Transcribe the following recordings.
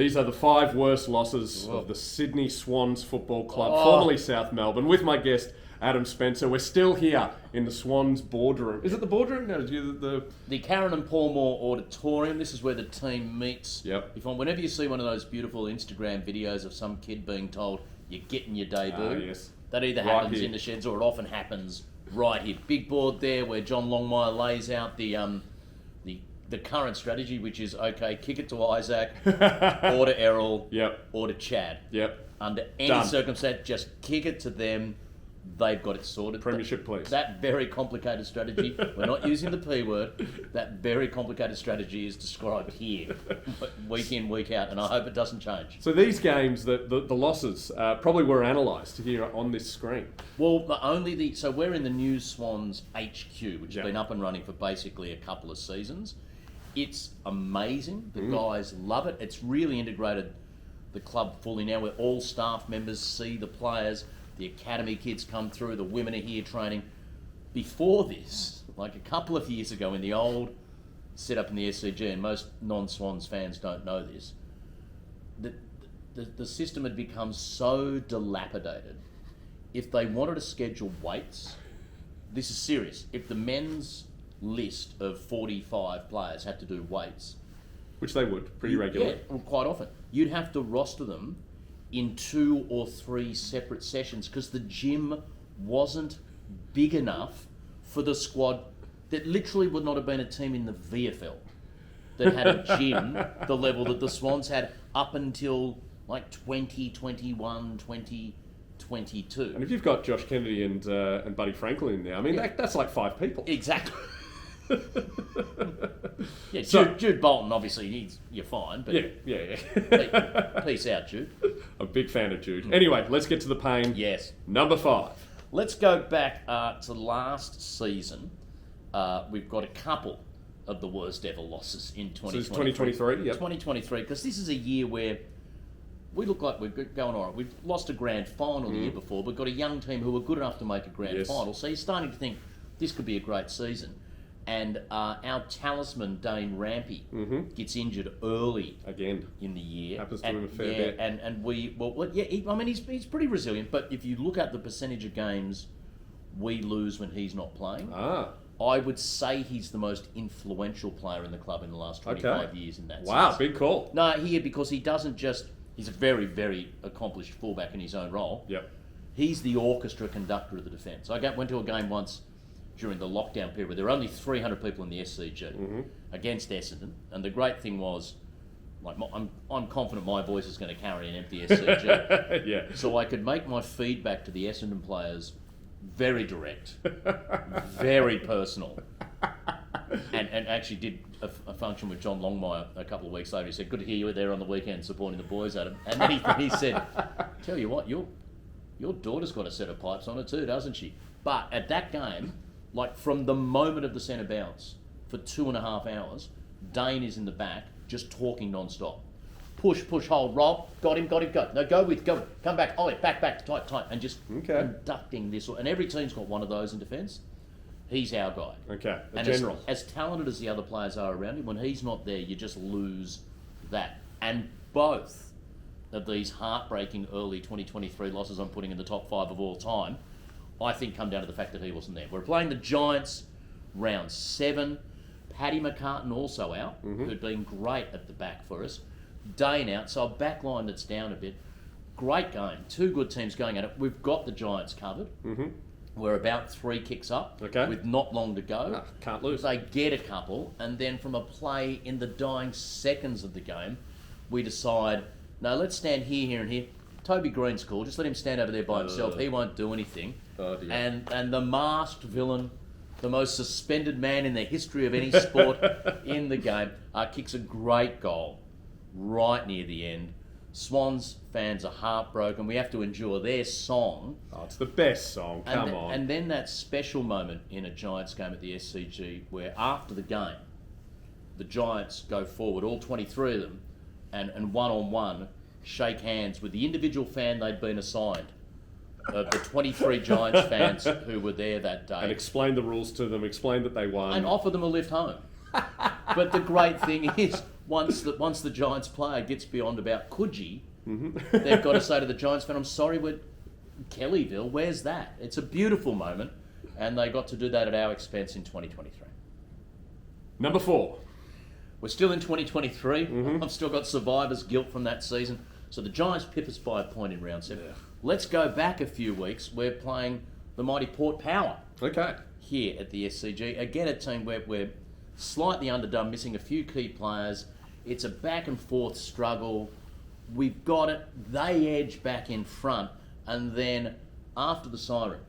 These are the 5 worst losses of the Sydney Swans Football Club, formerly South Melbourne, with my guest, Adam Spencer. We're still here in the Swans boardroom. Is it the boardroom? No, the Karen and Paul Moore Auditorium. This is where the team meets. Yep. Whenever you see one of those beautiful Instagram videos of some kid being told you're getting your debut, yes. That either happens in the sheds or it often happens right here. Big board there where John Longmire lays out the current strategy, which is, okay, kick it to Isaac, or to Errol, or to Chad. Yep. Under any circumstance, just kick it to them. They've got it sorted. Premiership, please. That very complicated strategy, we're not using the P word, that very complicated strategy is described here, week in, week out, and I hope it doesn't change. So these games, the losses, probably were analysed here on this screen. Well, so we're in the New Swans HQ, which has been up and running for basically a couple of seasons. It's amazing. The guys love it. It's really integrated the club fully now, where all staff members see the players. The academy kids come through, the women are here training. Before this, like a couple of years ago in the old setup in the SCG, and most non-Swans fans don't know this, the system had become so dilapidated. If they wanted to schedule weights, this is serious. If the men's list of 45 players had to do weights, which they would, pretty regularly. Yeah, quite often. You'd have to roster them in 2 or 3 separate sessions because the gym wasn't big enough for the squad. That literally would not have been a team in the VFL that had a gym the level that the Swans had up until like 2021, 2022. And if you've got Josh Kennedy and Buddy Franklin in there, I mean, that's like 5 people. Exactly. Yeah, Jude Bolton, obviously, you're fine. But yeah. Peace out, Jude. I'm a big fan of Jude. Anyway, let's get to the pain. Yes. Number 5. Let's go back to last season. We've got a couple of the worst ever losses in 2023. So it's 2023, yep. 2023, because this is a year where we look like we're going all right. We've lost a grand final the year before, but got a young team who were good enough to make a grand final. So you're starting to think this could be a great season. And our talisman, Dane Rampy, gets injured early again in the year. Happens to him a fair bit. He's pretty resilient. But if you look at the percentage of games we lose when he's not playing, I would say he's the most influential player in the club in the last 25 years in that sense. Wow, big call. No, because he doesn't just... He's a very, very accomplished fullback in his own role. Yep. He's the orchestra conductor of the defence. I went to a game once during the lockdown period where there were only 300 people in the SCG against Essendon. And the great thing was, like, I'm confident my voice is going to carry an empty SCG. Yeah. So I could make my feedback to the Essendon players very direct, very personal. And actually did a function with John Longmire a couple of weeks later. He said, good to hear you were there on the weekend supporting the boys, Adam. And then he said, tell you what, your daughter's got a set of pipes on her too, doesn't she? But at that game, like from the moment of the centre bounce for 2.5 hours, Dane is in the back just talking non-stop. Push, hold, roll, got him, go. No, go, come back, back, tight, and just conducting this. And every team's got one of those in defence. He's our guy. Okay, and general. As talented as the other players are around him, when he's not there, you just lose that. And both of these heartbreaking early 2023 losses I'm putting in the top 5 of all time, I think come down to the fact that he wasn't there. We're playing the Giants round 7. Paddy McCartan also out, who'd been great at the back for us. Dane out, so a back line that's down a bit. Great game. 2 good teams going at it. We've got the Giants covered. We're about 3 kicks up with not long to go. Can't lose. They get a couple, and then from a play in the dying seconds of the game, we decide, no, let's stand here, and here. Toby Green's cool. Just let him stand over there by himself. He won't do anything. Oh, dear. And the masked villain, the most suspended man in the history of any sport in the game, kicks a great goal right near the end. Swans fans are heartbroken. We have to endure their song. Oh, it's the best song. Come on. And then that special moment in a Giants game at the SCG where after the game, the Giants go forward, all 23 of them, and one-on-one shake hands with the individual fan they'd been assigned, of the 23 Giants fans who were there that day. And explain the rules to them, explain that they won. And offer them a lift home. But the great thing is, once the Giants player gets beyond about Coogee, they've got to say to the Giants fan, I'm sorry, we're Kellyville, where's that? It's a beautiful moment, and they got to do that at our expense in 2023. Number 4. We're still in 2023. I've still got survivor's guilt from that season. So the Giants pip us by a point in round 7. Yeah. Let's go back a few weeks. We're playing the mighty Port Power. Okay. Here at the SCG. Again, a team where we're slightly underdone, missing a few key players. It's a back and forth struggle. We've got it. They edge back in front. And then after the siren,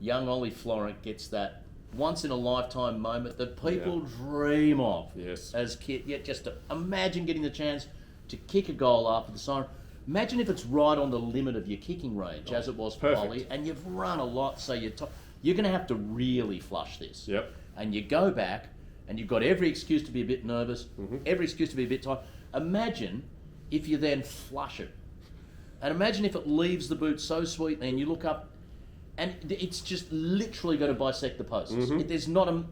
young Ollie Florent gets that once-in-a-lifetime moment that people dream of as kids. Yet just to imagine getting the chance to kick a goal after the siren. Imagine if it's right on the limit of your kicking range, as it was for Ollie, and you've run a lot, so you're going to have to really flush this. Yep. And you go back, and you've got every excuse to be a bit nervous, every excuse to be a bit tight. Imagine if you then flush it. And imagine if it leaves the boot so sweetly, and you look up, and it's just literally going to bisect the posts. There's not an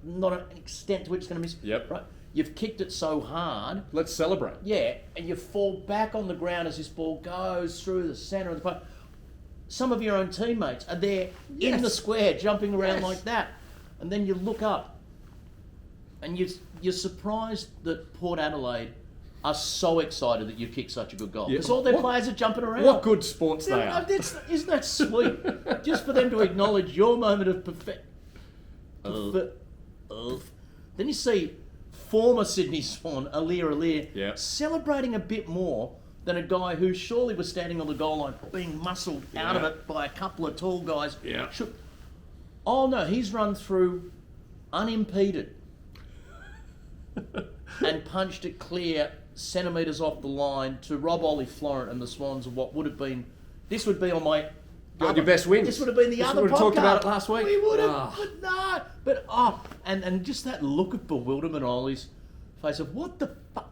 extent to which it's going to miss. Yep. Right? You've kicked it so hard. Let's celebrate. Yeah, and you fall back on the ground as this ball goes through the centre of the post. Some of your own teammates are there in the square, jumping around like that. And then you look up, and you're surprised that Port Adelaide are so excited that you kicked such a good goal. Because all their players are jumping around. What good sports they are. Isn't that sweet? Just for them to acknowledge your moment of perfect. Then you see former Sydney Swan, Alir, celebrating a bit more than a guy who surely was standing on the goal line being muscled out of it by a couple of tall guys. Yeah. Oh no, he's run through unimpeded and punched it clear centimetres off the line to rob Ollie Florent and the Swans of what would have been... This would be on my... Your best wins. This would have been the other podcast. We would have talked about it last week. We would have, but no. But, and just that look of bewilderment on Ollie's face of, what the fuck?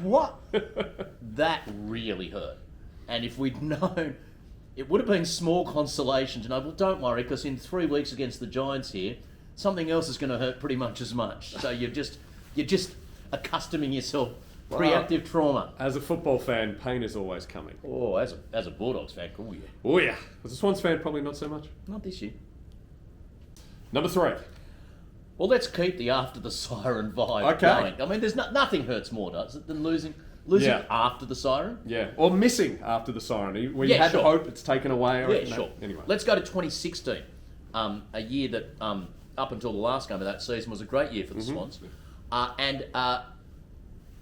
What? That really hurt. And if we'd known, it would have been small consolation to know, well, don't worry, because in 3 weeks against the Giants here, something else is going to hurt pretty much as much. So you're just accustoming yourself. Preemptive trauma. As a football fan, pain is always coming. Oh, as a Bulldogs fan, oh yeah. Oh yeah. As a Swans fan, probably not so much. Not this year. Number 3. Well, let's keep the after the siren vibe going. I mean, there's nothing hurts more, does it, than losing after the siren? Yeah, or missing after the siren. Where you had hope, it's taken away. Yeah, sure. Anyway. Let's go to 2016, a year that, up until the last game of that season, was a great year for the Swans.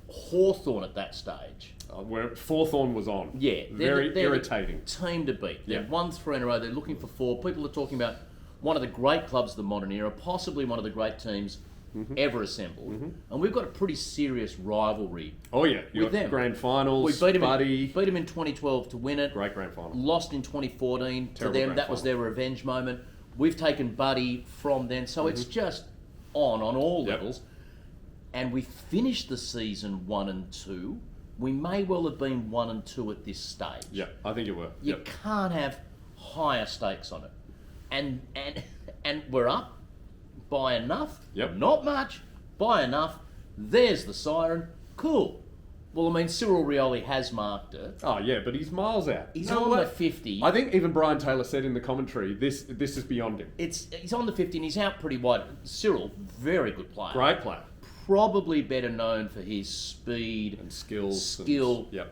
Hawthorn at that stage. Where Hawthorn was on. Yeah. Very irritating. Team to beat. They've won 3 in a row. They're looking for 4. People are talking about one of the great clubs of the modern era, possibly one of the great teams ever assembled. And we've got a pretty serious rivalry. Oh yeah. With them. Grand finals, we beat them in 2012 to win it. Great grand final. Lost in 2014 to them. That was their revenge moment. We've taken Buddy from then. So it's just on all levels. And we finished the season 1 and 2. We may well have been 1 and 2 at this stage. Yeah, I think you were. You can't have higher stakes on it. And we're up by enough. Not much, by enough. There's the siren. Cool. Well, I mean, Cyril Rioli has marked it. Oh yeah, but he's miles out. He's on the 50. I think even Brian Taylor said in the commentary, this is beyond him. He's on the 50 and he's out pretty wide. Cyril, very good player. Great player. Probably better known for his speed and skills,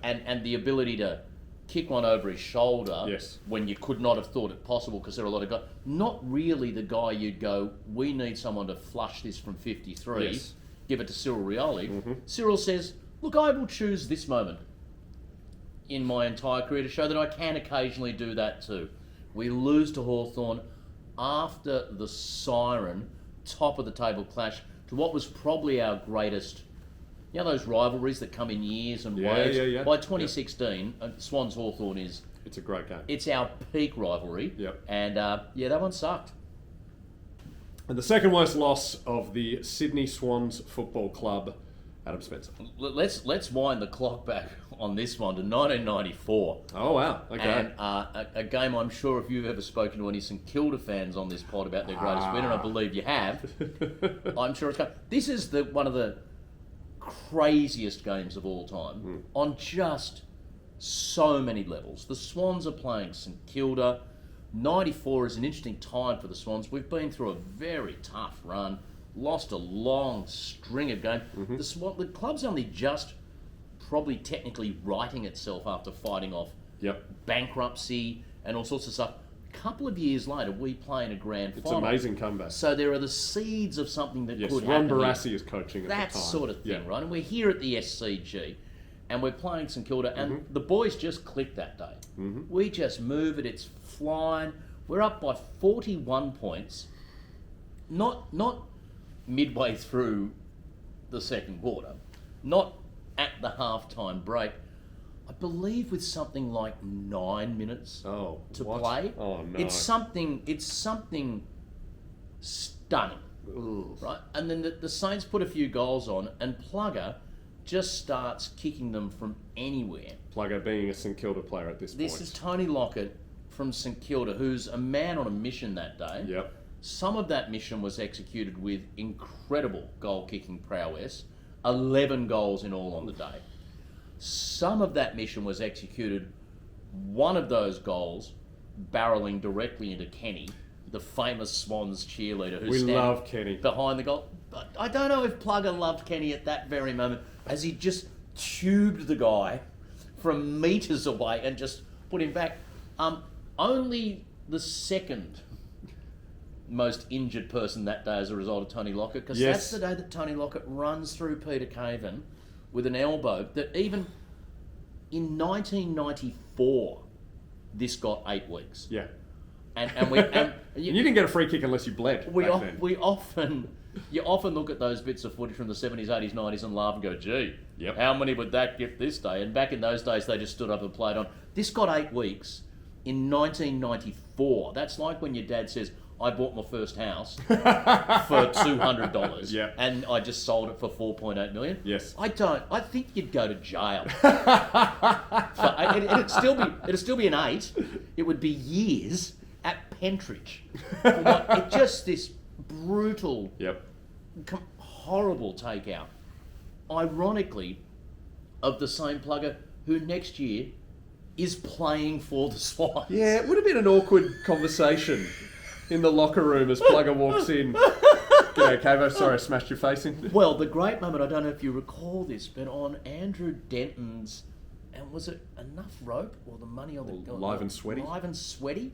and the ability to kick one over his shoulder when you could not have thought it possible because there are a lot of guys. Not really the guy you'd go, we need someone to flush this from 53, give it to Cyril Rioli. Cyril says, look, I will choose this moment in my entire career to show that I can occasionally do that too. We lose to Hawthorn after the siren, top of the table clash, to what was probably our greatest, those rivalries that come in years and waves. By 2016, Swans Hawthorn it's a great game. It's our peak rivalry. And that one sucked. And the second worst loss of the Sydney Swans Football Club, Adam Spencer. Let's wind the clock back on this one to 1994. Oh wow! Okay. And a game I'm sure if you've ever spoken to any St Kilda fans on this pod about their greatest win, and I believe you have, I'm sure it's. This is one of the craziest games of all time on just so many levels. The Swans are playing St Kilda. 94 is an interesting time for the Swans. We've been through a very tough run, lost a long string of games. The club's only just probably technically righting itself after fighting off bankruptcy and all sorts of stuff. A couple of years later, we play in a grand final. It's an amazing comeback. So there are the seeds of something that could Ron happen. Barassi is coaching at that the time. sort of thing, right? And we're here at the SCG, and we're playing St Kilda, and the boys just clicked that day. We just move it, it's flying. We're up by 41 points, not midway through the second quarter, not at the halftime break. I believe with something like 9 minutes to play. Oh no! It's something stunning, right? And then the Saints put a few goals on, and Plugger just starts kicking them from anywhere. Plugger being a St Kilda player at this point. This is Tony Lockett from St Kilda, who's a man on a mission that day. Yep. Some of that mission was executed with incredible goal-kicking prowess, 11 goals in all on the day. Some of that mission was executed, one of those goals barreling directly into Kenny, the famous Swans cheerleader who's love Kenny behind the goal. But I don't know if Plugger loved Kenny at that very moment, as he just tubed the guy from metres away and just put him back. Only the second most injured person that day as a result of Tony Lockett, because that's the day that Tony Lockett runs through Peter Caven with an elbow that even in 1994, this got 8 weeks. Yeah. And you didn't get a free kick unless you bled. You often look at those bits of footage from the 70s, 80s, 90s and laugh and go, gee, how many would that get this day? And back in those days, they just stood up and played on. This got 8 weeks in 1994. That's like when your dad says, I bought my first house for $200 and I just sold it for $4.8 million. Yes. I think you'd go to jail. It'd still be an 8. It would be years at Pentridge. It's just this brutal, horrible takeout. Ironically, of the same Plugger who next year is playing for the Swans. Yeah, it would have been an awkward conversation in the locker room as Plugger walks in. G'day, Cavo. Sorry I smashed your face in. Well, the great moment, I don't know if you recall this, but on Andrew Denton's, and was it Enough Rope or the money on the... Live and Sweaty? Live and Sweaty.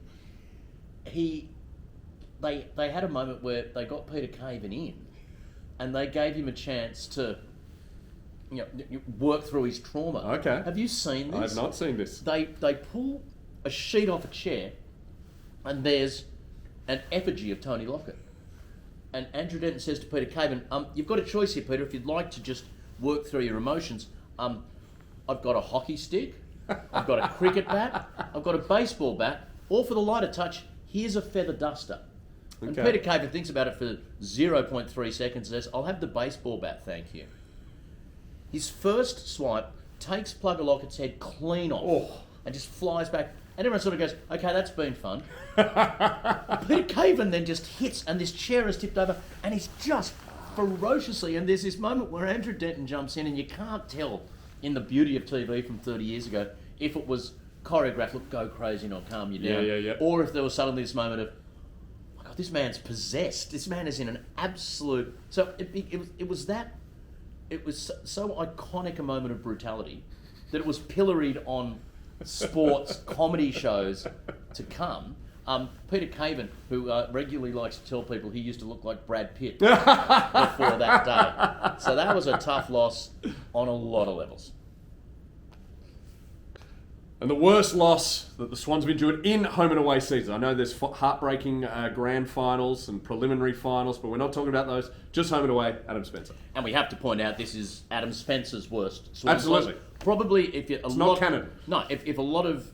They had a moment where they got Peter Caven in and they gave him a chance to work through his trauma. Okay. Have you seen this? I have not seen this. They pull a sheet off a chair and there's an effigy of Tony Lockett. And Andrew Denton says to Peter Caven, you've got a choice here, Peter, if you'd like to just work through your emotions. I've got a hockey stick, I've got a cricket bat, I've got a baseball bat, or for the lighter touch, here's a feather duster. And Peter Caven thinks about it for 0.3 seconds and says, I'll have the baseball bat, thank you. His first swipe takes Plugger Lockett's head clean off and just flies back. And everyone sort of goes, okay, that's been fun. Peter Caven then just hits, and this chair is tipped over, and he's just ferociously, and there's this moment where Andrew Denton jumps in, and you can't tell in the beauty of TV from 30 years ago if it was choreographed, look, go crazy, not calm you down, or if there was suddenly this moment of, oh my God, this man's possessed. This man is in an absolute... So it was so iconic a moment of brutality that it was pilloried on sports comedy shows to come. Peter Caven, who regularly likes to tell people he used to look like Brad Pitt before that day. So that was a tough loss on a lot of levels. And the worst loss that the Swans have endured in home and away season. I know there's heartbreaking grand finals and preliminary finals, but we're not talking about those. Just home and away, Adam Spencer. And we have to point out this is Adam Spencer's worst Swans Absolutely. loss. Probably if it's not canon. No, if a lot of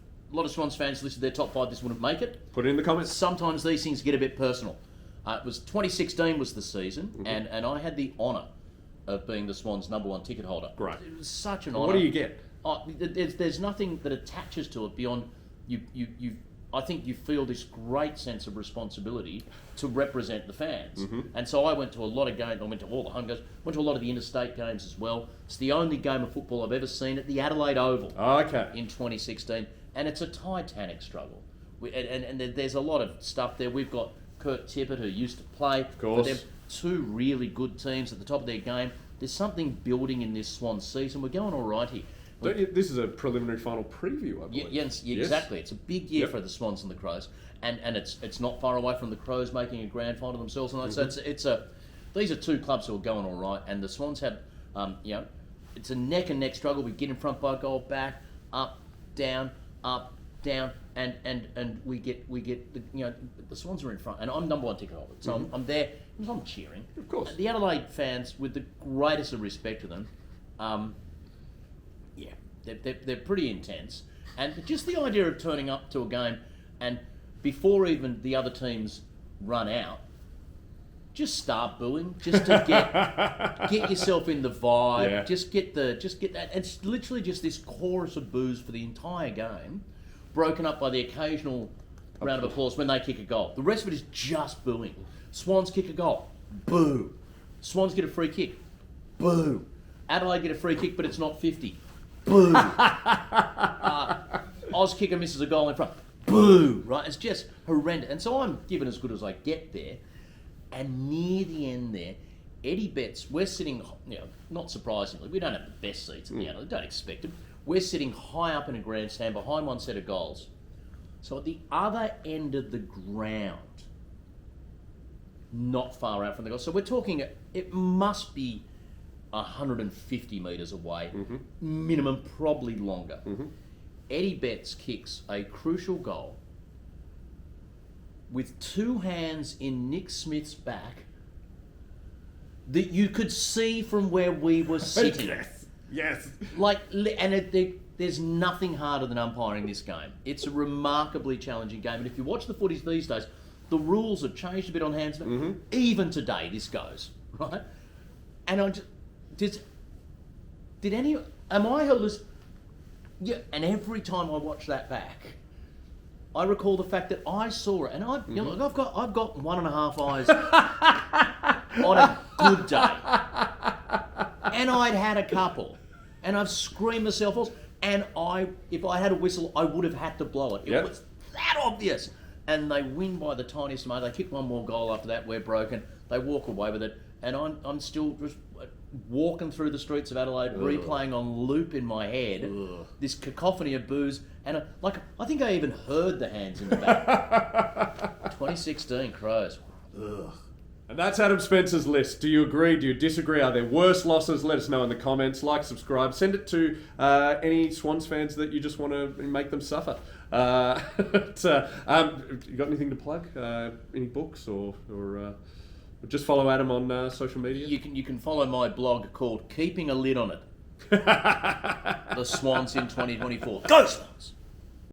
Swans fans listed their top 5, this wouldn't make it. Put it in the comments. Sometimes these things get a bit personal. It was 2016 was the season, and I had the honour of being the Swans' #1 ticket holder. Great. It was such an honour. What do you get? There's nothing that attaches to it beyond you've I think you feel this great sense of responsibility to represent the fans. Mm-hmm. And so I went to a lot of games. I went to all the home games. Went to a lot of the interstate games as well. It's the only game of football I've ever seen at the Adelaide Oval in 2016, and it's a titanic struggle. And there's a lot of stuff there. We've got Kurt Tippett, who used to play. Of course. But they're two really good teams at the top of their game. There's something building in this Swans season. We're going all right here. This is a preliminary final preview, I believe. Yes, exactly. It's a big year for the Swans and the Crows, and it's not far away from the Crows making a grand final themselves. And so these are two clubs who are going all right, and the Swans have, it's a neck and neck struggle. We get in front by a goal, back, up, down, and we get the Swans are in front, and I'm number one ticket holder, so I'm there. I'm cheering. Of course. The Adelaide fans, with the greatest of respect to them, they're pretty intense, and just the idea of turning up to a game and before even the other teams run out, just start booing, just to get yourself in the vibe. Yeah. Just get that. It's literally just this chorus of boos for the entire game, broken up by the occasional round of applause when they kick a goal. The rest of it is just booing. Swans kick a goal, boo. Swans get a free kick, boo. Adelaide get a free kick, but it's not 50. Boo. Oz kicker misses a goal in front. Boo. Right? It's just horrendous. And so I'm given as good as I get there. And near the end there, Eddie Betts, we're sitting, not surprisingly, we don't have the best seats in the Adelaide, don't expect it. We're sitting high up in a grandstand behind one set of goals. So at the other end of the ground, not far out from the goal. So we're talking, it must be 150 metres away, minimum, probably longer. Eddie Betts kicks a crucial goal with two hands in Nick Smith's back that you could see from where we were sitting. Yes. There's nothing harder than umpiring this game. It's a remarkably challenging game, and if you watch the footies these days, the rules have changed a bit on hands. Even today, this goes right, and I just am I holistic? Yeah, and every time I watch that back, I recall the fact that I saw it, and I've got 1.5 eyes on a good day, and I'd had a couple, and I've screamed myself off, and if I had a whistle, I would have had to blow it. It was that obvious, and they win by the tiniest amount. They kick one more goal after that. We're broken. They walk away with it, and I'm still just walking through the streets of Adelaide, replaying on loop in my head this cacophony of boos, and I think I even heard the hands in the back. 2016 Crows. And that's Adam Spencer's list. Do you agree? Do you disagree? Are there worse losses? Let us know in the comments. Like, subscribe. Send it to any Swans fans that you just want to make them suffer. You got anything to plug? Any books or just follow Adam on social media? You can follow my blog called Keeping a Lid on It. The Swans in 2024. Go Swans!